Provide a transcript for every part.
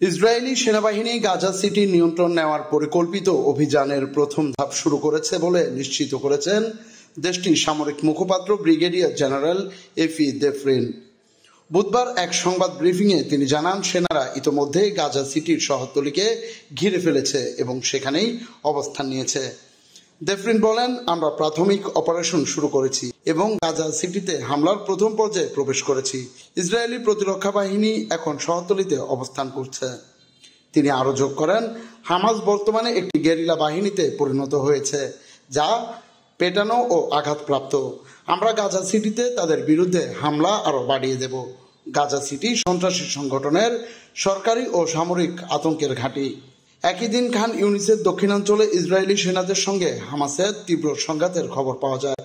Israeli সেনাবাহিনী Gaza city নিয়ন্ত্রণ নেওয়ার পরিকল্পিত অভিযানের প্রথম ধাপ শুরু করেছে বলে নিশ্চিত করেছেন দেশটির সামরিক মুখপাত্র ব্রিগেডিয়ার জেনারেল এফি দেফরিন। বুধবার এক সংবাদ ব্রিফিংয়ে তিনি জানান, সেনারা ইতোমধ্যেই গাজা সিটির শহরতলিকে ঘিরে ফেলেছে এবং সেখানেই অবস্থান নিয়েছে। দেফরিন বলেন, আমরা প্রাথমিক অপারেশন শুরু করেছি এবং গাজা সিটিতে হামলার প্রথম পর্যায়ে প্রবেশ করেছি। ইসরায়েলি প্রতিরক্ষা বাহিনী এখন শহরতলিতে অবস্থান করছে। তিনি আরও যোগ করেন, হামাস বর্তমানে একটি গেরিলা বাহিনীতে পরিণত হয়েছে যা পেটানো ও আঘাতপ্রাপ্ত। আমরা গাজা সিটিতে তাদের বিরুদ্ধে হামলা আরও বাড়িয়ে দেব। গাজা সিটি সন্ত্রাসী সংগঠনের সরকারি ও সামরিক আতঙ্কের ঘাঁটি। একই দিন খান ইউনিসের দক্ষিণাঞ্চলে ইসরায়েলি সেনাদের সঙ্গে হামাসের তীব্র সংঘাতের খবর পাওয়া যায়।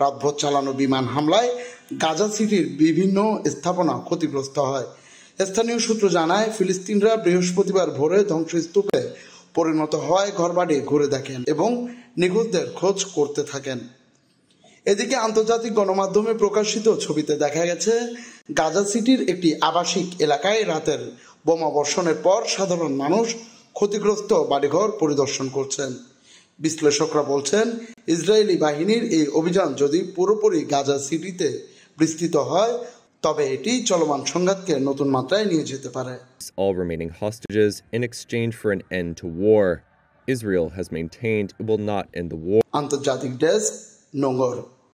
রাতভর চালানো বিমান হামলায় গাজা সিটির বিভিন্ন স্থাপনা ক্ষতিগ্রস্ত হয়। স্থানীয় সূত্র জানায়, ফিলিস্তিনরা বৃহস্পতিবার ভোরে ধ্বংসস্তূপে পরিণত হওয়ায় ঘরবাড়ি ঘুরে দেখেন এবং নিখোঁজদের খোঁজ করতে থাকেন। এদিকে আন্তর্জাতিক গণমাধ্যমে প্রকাশিত ছবিতে দেখা গেছে, গাজা সিটির একটি আবাসিক এলাকায় রাতের বোমাবর্ষণের পর সাধারণ মানুষ ক্ষতিগ্রস্ত বাড়িঘর পরিদর্শন করছেন। বিশ্লেষকরা বলছেন, ইসরায়েলি বাহিনীর এই অভিযান যদি পুরোপুরি গাজা সিটিতে বিস্তৃত হয় তবে এটি চলমান সংঘাতকে নতুন মাত্রায় নিয়ে যেতে পারে। All remaining hostages in exchange for an end to war. Israel has maintained it will not end the war. আন্তর্জাতিক ডেস্ক, নোঙ্গর।